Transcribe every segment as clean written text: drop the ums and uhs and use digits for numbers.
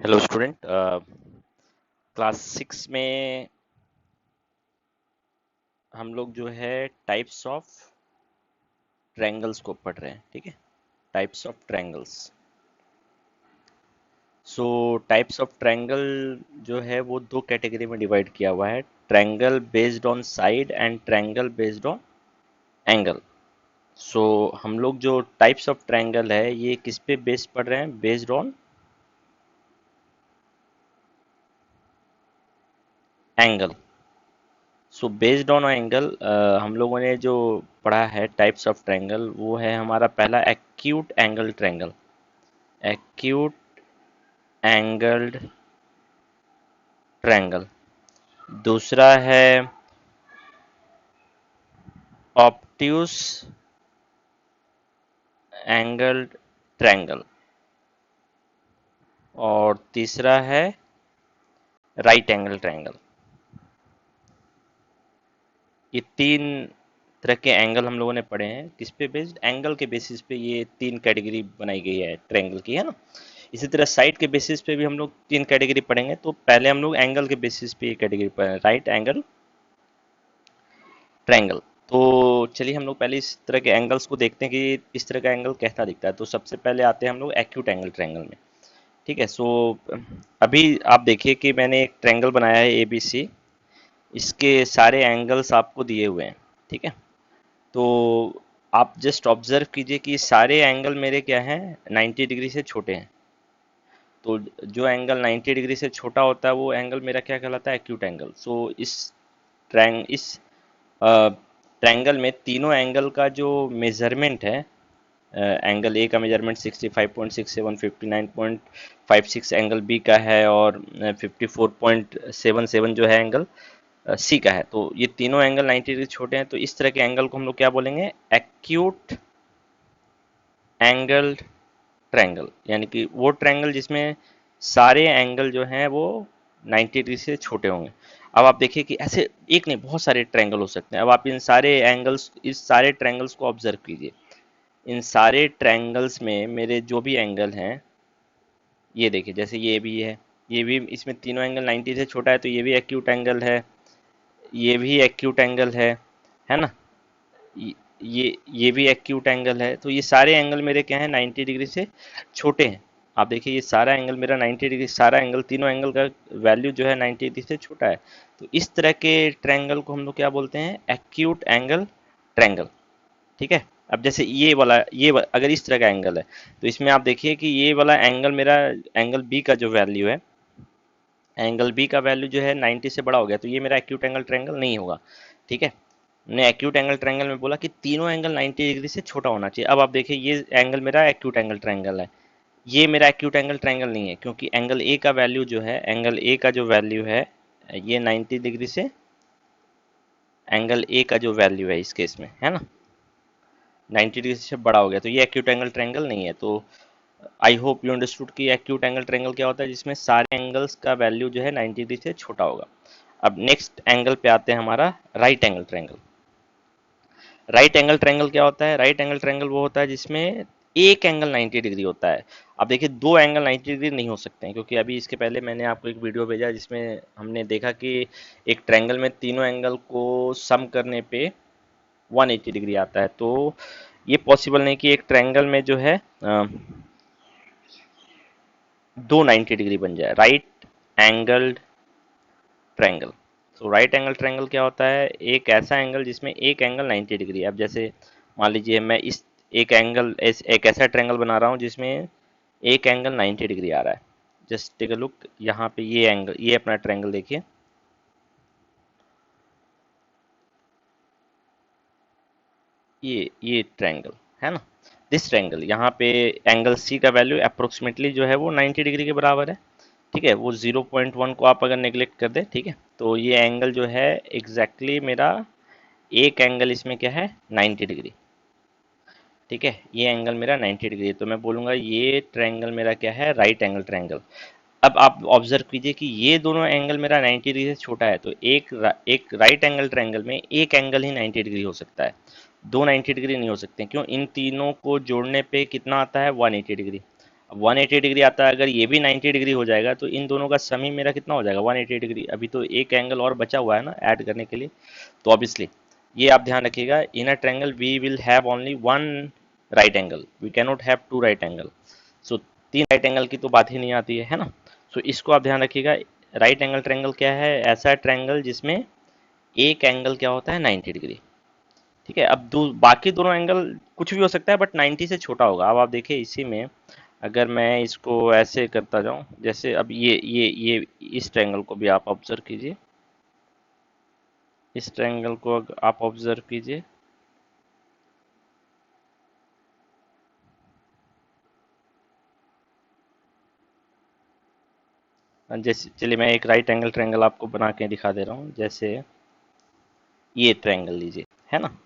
Hello student. Class 6 में हम लोग जो है टाइप्स ऑफ ट्रायंगल्स को पढ़ रहे हैं। ठीक है, types of triangles. So types of triangle जो है वो दो कैटेगरी में डिवाइड किया हुआ है, triangle based on side and triangle based on angle. So हम लोग जो टाइप्स ऑफ ट्रायंगल है ये किस पे बेस्ड पढ़ रहे हैं? Based on angle. So based on angle हम लोगों ने जो पढ़ा है टाइप्स ऑफ ट्रायंगल, वो है हमारा पहला acute angle triangle. Acute angled triangle. दूसरा है ऑब्ट्यूज एंगल्ड ट्रायंगल। और तीसरा है राइट एंगल ट्रायंगल। ये तीन तरह के एंगल हम लोगों ने पढ़े हैं। किस पे बेस्ड? एंगल के बेसिस पे ये तीन कैटेगरी बनाई गई है ट्रायंगल की, है ना। इसी तरह साइड के बेसिस पे भी हम लोग तीन कैटेगरी पढ़ेंगे। तो पहले हम लोग एंगल के बेसिस पे ये कैटेगरी पढ़े, राइट एंगल ट्रायंगल। तो चलिए हम लोग पहले इस तरह के एंगल्स को देखते हैं कि इस तरह का एंगल कैसा दिखता है। तो सबसे पहले आते हैं हम लोग एक्यूट एंगल ट्रायंगल में। ठीक है। अभी आप देखिए कि मैंने एक ट्रायंगल बनाया है ए बी सी। इसके सारे एंगल्स आपको दिए हुए हैं। ठीक है। तो आप जस्ट ऑब्जर्व कीजिए कि सारे एंगल मेरे क्या हैं, 90 डिग्री से छोटे हैं। तो जो एंगल 90 डिग्री से छोटा होता है वो एंगल मेरा क्या कहलाता है? Acute angle. इस ट्रायंगल में तीनों एंगल का जो मेजरमेंट है, एंगल ए का मेजरमेंट 65.67, 59.56 एंगल बी का है, और 54.77 जो है एंगल सी का है। तो ये तीनों एंगल 90 डिग्री छोटे हैं। तो इस तरह के एंगल को हम लोग क्या बोलेंगे? Acute angle triangle. यानी कि वो ट्रायंगल जिसमें सारे एंगल जो हैं वो 90 डिग्री से छोटे होंगे। अब आप देखिए कि ऐसे एक नहीं, बहुत सारे ट्रायंगल हो सकते हैं। अब आप इस सारे ट्रायंगल्स को ऑब्जर्व कीजिए। इन सारे ट्रायंगल्स में मेरे जो भी एंगल हैं, ये देखिए, जैसे ये भी है, ये भी, इसमें तीनों एंगल 90 से छोटा है, तो ये भी एक्यूट एंगल है, ये भी एक्यूट एंगल है ना। ये ये भी एक्यूट एंगल है। तो ये सारे एंगल मेरे क्या हैं? 90 डिग्री से छोटे हैं। आप देखिए ये सारा एंगल मेरा 90 डिग्री, सारा एंगल, तीनों एंगल का वैल्यू जो है 90 डिग्री से छोटा है। तो इस तरह के ट्रायंगल को हम लोग क्या बोलते हैं? Acute angle triangle. ठीक है। अब जैसे अगर इस तरह का एंगल है, तो इसमें आप देखिए कि ये वाला एंगल मेरा, एंगल बी का जो वैल्यू है, एंगल बी का वैल्यू जो है 90 से बड़ा हो गया, तो ये मेरा एक्यूट एंगल ट्रायंगल नहीं होगा। ठीक है। हमने एक्यूट एंगल ट्रायंगल में बोला कि तीनों एंगल 90 डिग्री से छोटा होना चाहिए। अब आप देखिए ये एंगल मेरा एक्यूट एंगल ट्रायंगल है, ये मेरा एक्यूट एंगल ट्रायंगल नहीं है, क्योंकि एंगल ए का जो वैल्यू है, ये 90 डिग्री से, एंगल ए का जो वैल्यू है इस केस में, है ना, 90 डिग्री से बड़ा हो गया, तो ये एक्यूट एंगल ट्रायंगल नहीं है। तो आई होप यू अंडरस्टूड कि एक्यूट एंगल ट्रायंगल क्या होता है, जिसमें सारे एंगल्स का वैल्यू जो है 90 डिग्री से छोटा होगा। अब नेक्स्ट एंगल पे आते हैं, हमारा right angle triangle. Right angle triangle क्या होता है? राइट एंगल ट्रायंगल वो होता है जिसमें एक एंगल 90 डिग्री होता है। अब देखिए दो एंगल 90 डिग्री नहीं हो सकते हैं, क्योंकि अभी इसके पहले मैंने आपको एक वीडियो भेजा जिसमें हमने देखा कि एक ट्रायंगल में तीनों एंगल को सम करने पे 180 डिग्री आता है। तो ये पॉसिबल नहीं कि एक ट्रायंगल में जो है दो 90 डिग्री बन जाए। Right angled triangle. तो राइट एंगल ट्रायंगल क्या होता है? एक ऐसा एंगल जिसमें एक एंगल 90 डिग्री है। अब जैसे मान लीजिए मैं एक ऐसा ट्रायंगल बना रहा हूँ जिसमें एक एंगल 90 डिग्री आ रहा है। जस्ट टेक अ लुक, यहाँ पे ये अपना ट्रायंगल देखिए, ये ट्रायंगल है ना। दिस ट्रायंगल, यहाँ पे एंगल सी का वैल्यू अप्रोक्सीमेटली जो है वो 90 डिग्री के बराबर है। ठीक है, वो 0.1 को आप अगर नेग्लेक्ट कर दें, ठीक है, तो ये एंगल जो है एग्जैक्टली मेरा, एक एंगल इसमें क्या है? 90 डिग्री। ठीक है, ये एंगल मेरा 90 डिग्री है, तो मैं बोलूंगा ये ट्रायंगल मेरा क्या है? Right angle triangle. अब आप ऑब्जर्व कीजिए कि ये दोनों एंगल मेरा 90 डिग्री से छोटा है, तो एक राइट एंगल ट्रायंगल में एक एंगल ही 90 डिग्री हो सकता है, दो 90 डिग्री नहीं हो सकते। क्यों? इन तीनों को जोड़ने पे कितना आता है? 180 डिग्री। अब 180 डिग्री आता है, अगर ये भी 90 डिग्री हो जाएगा तो इन दोनों का सम ही मेरा कितना हो जाएगा 180 डिग्री। अभी तो एक एंगल और बचा हुआ है ना ऐड करने के लिए। तो ऑब्वियसली ये आप ध्यान रखिएगा, in a triangle we will have only one right angle, we can not have two right angle. So तीन राइट एंगल की तो बात ही नहीं आती है ना। सो इसको आप ध्यान रखिएगा। राइट एंगल ट्रायंगल क्या है? ऐसा ट्रायंगल जिसमें एक एंगल क्या होता है 90 डिग्री। ठीक है, अब बाकी दोनों एंगल कुछ भी हो सकता है बट 90 से छोटा होगा। अब आप देखिए इसी में अगर मैं इसको ऐसे करता जाऊं, जैसे अब ये इस ट्रायंगल को भी आप ऑब्जर्व कीजिए, इस ट्रायंगल को आप ऑब्जर्व कीजिए। जैसे चलिए मैं एक राइट एंगल ट्रायंगल आपको बना के दिखा दे रहा हूँ। जैसे ये ट्रायंगल लीजिए, है ना,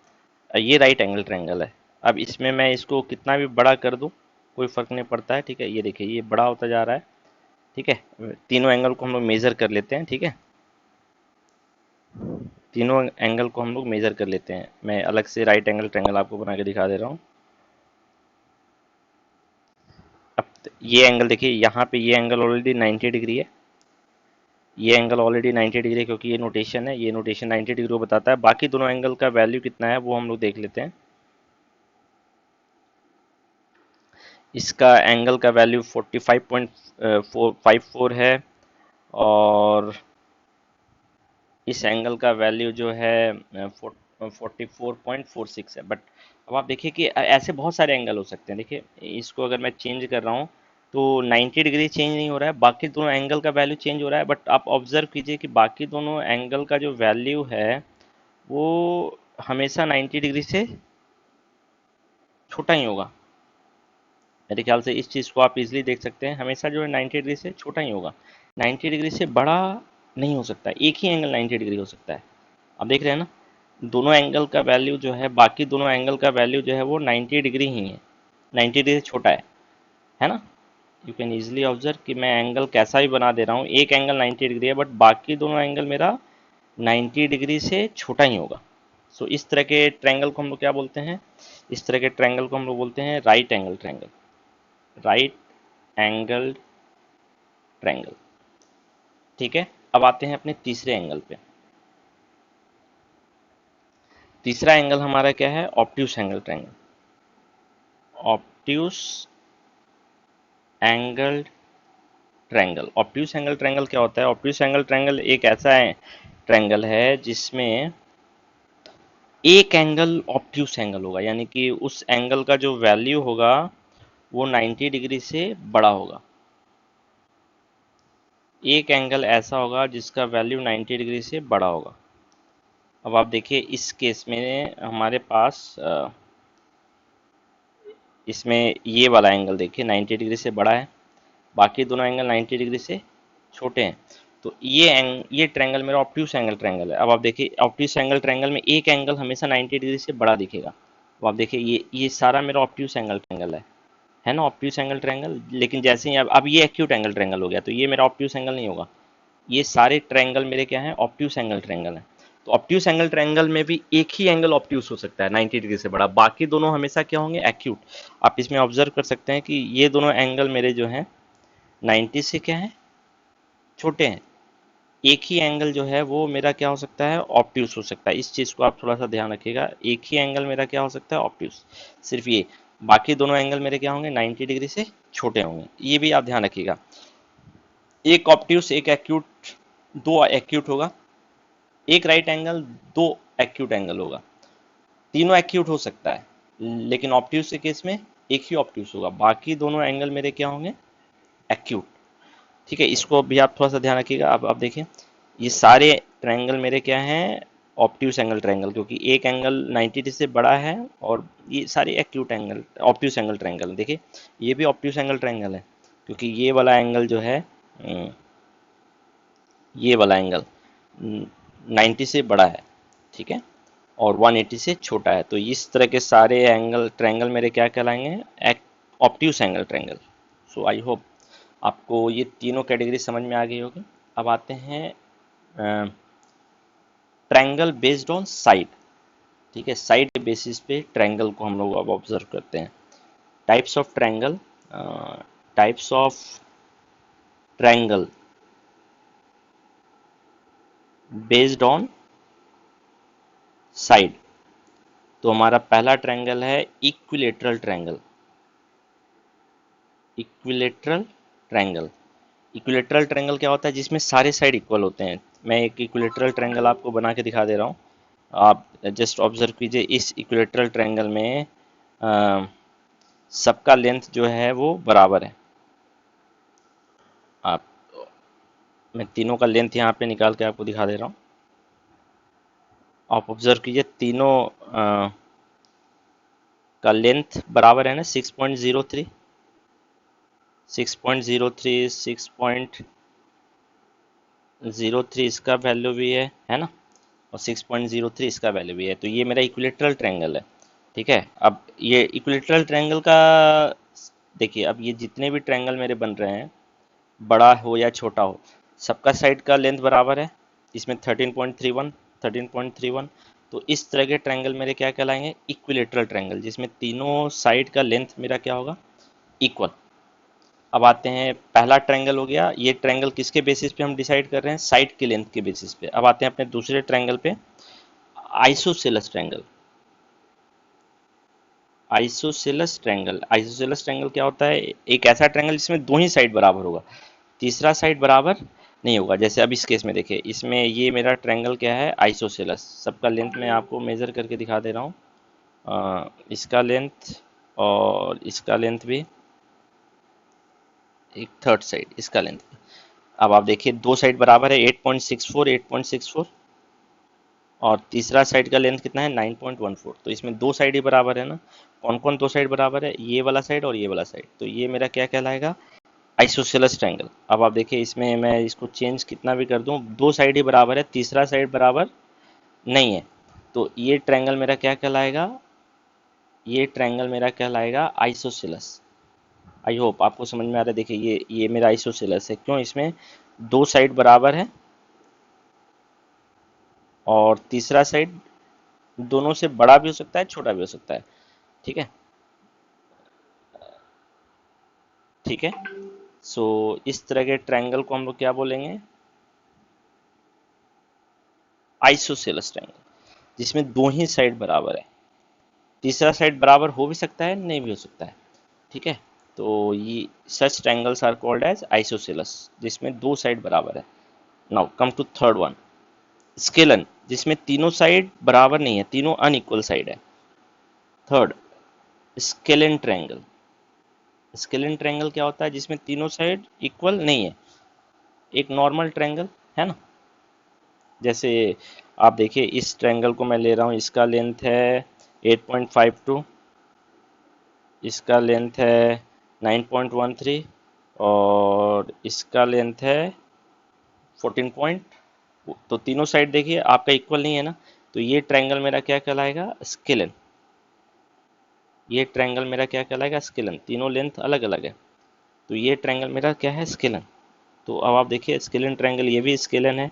ये राइट एंगल ट्रायंगल है। अब इसमें मैं इसको कितना भी बड़ा कर दूं कोई फर्क नहीं पड़ता है। ठीक है, ये देखिए ये बड़ा होता जा रहा है। ठीक है, तीनों एंगल को हम लोग मेजर कर लेते हैं। ठीक है, तीनों एंगल को हम लोग मेजर कर लेते हैं। मैं अलग से राइट एंगल ट्रायंगल आपको बना के दिखा दे रहा हूँ। अब ये एंगल देखिए, यहाँ पे ये एंगल ऑलरेडी 90 डिग्री है, ये एंगल ऑलरेडी 90 डिग्री है क्योंकि ये नोटेशन है, ये नोटेशन 90 डिग्री को बताता है। बाकी दोनों एंगल का वैल्यू कितना है वो हम लोग देख लेते हैं। इसका एंगल का वैल्यू 45.54 है, और इस एंगल का वैल्यू जो है 44.46 है। बट अब आप देखिए कि ऐसे बहुत सारे एंगल हो सकते हैं। देखिए इसको अगर मैं चेंज कर रहा हूँ तो 90 डिग्री चेंज नहीं हो रहा है, बाकी दोनों एंगल का वैल्यू चेंज हो रहा है। बट आप ऑब्जर्व कीजिए कि बाकी दोनों एंगल का जो वैल्यू है वो हमेशा 90 डिग्री से छोटा ही होगा। मेरे ख्याल से इस चीज़ को आप इजीली देख सकते हैं, हमेशा जो है 90 डिग्री से छोटा ही होगा, 90 डिग्री से बड़ा नहीं हो सकता। एक ही एंगल 90 डिग्री हो सकता है। आप देख रहे हैं ना, दोनों एंगल का वैल्यू जो है, बाकी दोनों एंगल का वैल्यू जो है वो 90 डिग्री ही है, 90 डिग्री से छोटा है ना। यू कैन इजीली ऑब्जर्व कि मैं एंगल कैसा भी बना दे रहा हूँ, एक एंगल 90 डिग्री है बट बाकी दोनों एंगल मेरा 90 डिग्री से छोटा ही होगा। सो इस तरह के ट्रायंगल को हम लोग क्या बोलते हैं? इस तरह के ट्रायंगल को हम लोग बोलते हैं right angle triangle, right angle triangle. ठीक है, अब आते हैं अपने तीसरे एंगल पे। तीसरा एंगल हमारा क्या है? Obtuse angle triangle. Obtuse angle triangle. Obtuse angle triangle क्या होता है? ऑब्ट्यूस एंगल ट्रायंगल एक ऐसा है ट्रायंगल है जिसमें एक एंगल ऑब्ट्यूस एंगल होगा, यानी कि उस एंगल का जो वैल्यू होगा वो 90 डिग्री से बड़ा होगा। एक एंगल ऐसा होगा जिसका वैल्यू 90 डिग्री से बड़ा होगा। अब आप देखिए इस केस में हमारे पास इसमें ये वाला एंगल देखिए 90 डिग्री से बड़ा है, बाकी दोनों एंगल 90 डिग्री से छोटे हैं। तो ये ट्रायंगल मेरा ऑब्ट्यूस एंगल ट्रायंगल है। अब आप देखिए ऑब्ट्यूस एंगल ट्रायंगल में एक एंगल हमेशा 90 डिग्री से बड़ा दिखेगा। अब आप देखिए ये सारा मेरा ऑब्ट्यूस एंगल ट्रायंगल है ना, ऑब्ट्यूस एंगल ट्रायंगल। लेकिन जैसे ही अब ये एक्यूट एंगल ट्रायंगल हो गया तो ये मेरा ऑब्ट्यूस एंगल नहीं होगा। ये सारे ट्रायंगल मेरे क्या हैं? ऑब्ट्यूस एंगल ट्रायंगल है। तो ऑब्ट्यूस एंगल ट्रायंगल में भी एक ही एंगल ऑब्ट्यूस हो सकता है 90 डिग्री से बड़ा, बाकी दोनों हमेशा क्या होंगे? एक्यूट। आप इसमें ऑब्जर्व कर सकते हैं कि ये दोनों एंगल मेरे जो हैं 90 से क्या है? छोटे हैं। एक ही एंगल जो है वो मेरा क्या हो सकता है? ऑब्ट्यूस हो सकता है। इस चीज़ को आप थोड़ा सा ध्यान रखिएगा, एक ही एंगल मेरा क्या हो सकता है? ऑब्ट्यूस, सिर्फ ये। बाकी दोनों एंगल मेरे क्या होंगे? 90 डिग्री से छोटे होंगे, ये भी आप ध्यान रखिएगा। एक ऑब्ट्यूस एक एक्यूट, दो एक्यूट होगा, एक राइट एंगल, दो एक्यूट एंगल होगा। तीनों एक्यूट हो सकता है लेकिन ऑब्ट्यूस के केस में एक ही ऑब्ट्यूस होगा, बाकी दोनों एंगल मेरे क्या होंगे? एक्यूट। ठीक है, इसको भी आप थोड़ा सा ध्यान रखिएगा। आप देखिए ये सारे ट्रायंगल मेरे क्या हैं? ऑब्ट्यूस एंगल ट्रायंगल, क्योंकि एक एंगल 90 डिग्री से बड़ा है और ये सारे acute angle obtuse angle triangle. देखिए ये भी ऑब्ट्यूस एंगल ट्रायंगल है क्योंकि ये वाला एंगल जो है ये वाला एंगल 90 से बड़ा है, ठीक है, और 180 से छोटा है। तो इस तरह के सारे एंगल ट्रायंगल मेरे क्या कहलाएंगे? Obtuse angle triangle. So I hope आपको ये तीनों कैटेगरी समझ में आ गई होगी। अब आते हैं ट्रायंगल बेस्ड ऑन साइड। ठीक है, साइड बेसिस पे ट्रायंगल को हम लोग अब ऑब्जर्व करते हैं। Types of triangle, types of triangle based on side. तो हमारा पहला ट्रायंगल है equilateral triangle. Equilateral triangle, equilateral triangle क्या होता है? जिसमें सारे साइड इक्वल होते हैं। मैं एक इक्विलेटरल ट्रायंगल आपको बना के दिखा दे रहा हूँ, आप जस्ट ऑब्जर्व कीजिए। इस इक्विलेटरल ट्रायंगल में अ, सबका लेंथ जो है वो बराबर है। आप मैं तीनों का लेंथ यहाँ पे निकाल के आपको दिखा दे रहा हूँ। आप ऑब्जर्व कीजिए, तीनों का लेंथ बराबर है ना, 6.03, 6.03, 6.03 इसका वैल्यू भी है ना, और 6.03 इसका वैल्यू भी है। तो ये मेरा इक्विलेटरल ट्रायंगल है, ठीक है। अब ये इक्विलेटरल ट्रायंगल का देखिए, अब ये जितने भी ट्रायंगल मेरे बन रहे हैं, बड़ा हो या छोटा हो, सबका साइड का लेंथ बराबर है। इसमें 13.31, 13.31। तो इस तरह के ट्रायंगल मेरे क्या कहलाएंगे? इक्विलेटरल ट्रायंगल, जिसमें तीनों साइड का लेंथ मेरा क्या होगा? इक्वल। अब आते हैं, पहला ट्रायंगल हो गया। ये ट्रायंगल किसके बेसिस पे हम डिसाइड कर रहे हैं? साइड के लेंथ के बेसिस पे। अब आते हैं अपने दूसरे ट्रायंगल पे, isosceles triangle. Isosceles triangle, isosceles triangle क्या होता है? एक ऐसा ट्रायंगल जिसमें दो ही साइड बराबर होगा, तीसरा साइड बराबर नहीं होगा। जैसे अब इस केस में देखिए, इसमें ये मेरा ट्रायंगल क्या है? आइसोसेलेस। सबका लेंथ मैं आपको मेजर करके दिखा दे रहा हूँ। इसका लेंथ और इसका लेंथ भी, एक थर्ड साइड इसका लेंथ। अब आप देखिए, दो साइड बराबर है, 8.64, 8.64, और तीसरा साइड का लेंथ कितना है? 9.14। तो इसमें दो साइड ही बराबर है ना। कौन कौन दो साइड बराबर है? ये वाला साइड और ये वाला साइड। तो ये मेरा क्या कहलाएगा? Isosceles triangle. अब आप देखिए, इसमें मैं इसको चेंज कितना भी कर दूं, दो साइड ही बराबर है, तीसरा साइड बराबर नहीं है। तो ये ट्रायंगल मेरा क्या कहलाएगा? ये ट्रायंगल मेरा कहलाएगा आइसोसेलेस। आई होप आपको समझ में आ रहा है। देखिए, ये मेरा आइसोसेलेस है, क्यों? इसमें दो साइड बराबर है, और तीसरा साइड दोनों से बड़ा भी हो सकता है, छोटा भी हो सकता है, ठीक है। ठीक है, सो इस तरह के ट्रायंगल को हम लोग क्या बोलेंगे? आइसोसेलेस ट्रायंगल, जिसमें दो ही साइड बराबर है। तीसरा साइड बराबर हो भी सकता है, नहीं भी हो सकता है, ठीक है। तो ये such triangles are called as isosceles, जिसमें दो साइड बराबर है। Now come to third one, scalene, जिसमें तीनों साइड बराबर नहीं है, तीनों अनइक्वल साइड है। Third, scalene triangle. Scalene triangle क्या होता है? जिसमें तीनों साइड इक्वल नहीं है, एक नॉर्मल ट्रायंगल है ना। जैसे आप देखिए, इस ट्रायंगल को मैं ले रहा हूँ, इसका लेंथ है 8.52, इसका लेंथ है 9.13, और इसका लेंथ है 14 पॉइंट। तो तीनों साइड देखिए आपका इक्वल नहीं है ना। तो ये ट्रायंगल मेरा क्या कहलाएगा? स्केलन। ये ट्रायंगल मेरा क्या कहलाएगा? स्केलन। तीनों लेंथ अलग अलग है, तो ये ट्रायंगल मेरा क्या है? स्केलन। तो अब आप देखिए, स्केलन ट्रायंगल, ये भी स्केलन है,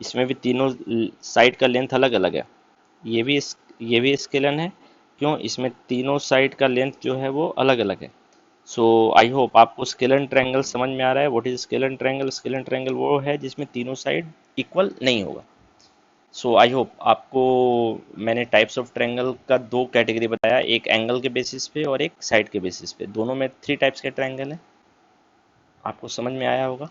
इसमें भी तीनों साइड का लेंथ अलग अलग है। ये भी ये भी स्केलन है, क्यों? इसमें तीनों साइड का लेंथ जो है वो अलग अलग है। सो आई होप आपको स्केलन ट्रायंगल समझ में आ रहा है। What is scalene triangle? Scalene triangle वो है जिसमें तीनों साइड इक्वल नहीं होगा। सो आई होप आपको मैंने टाइप्स ऑफ ट्रायंगल का दो कैटेगरी बताया, एक एंगल के बेसिस पे और एक साइड के बेसिस पे। दोनों में थ्री टाइप्स के ट्रायंगल हैं, आपको समझ में आया होगा।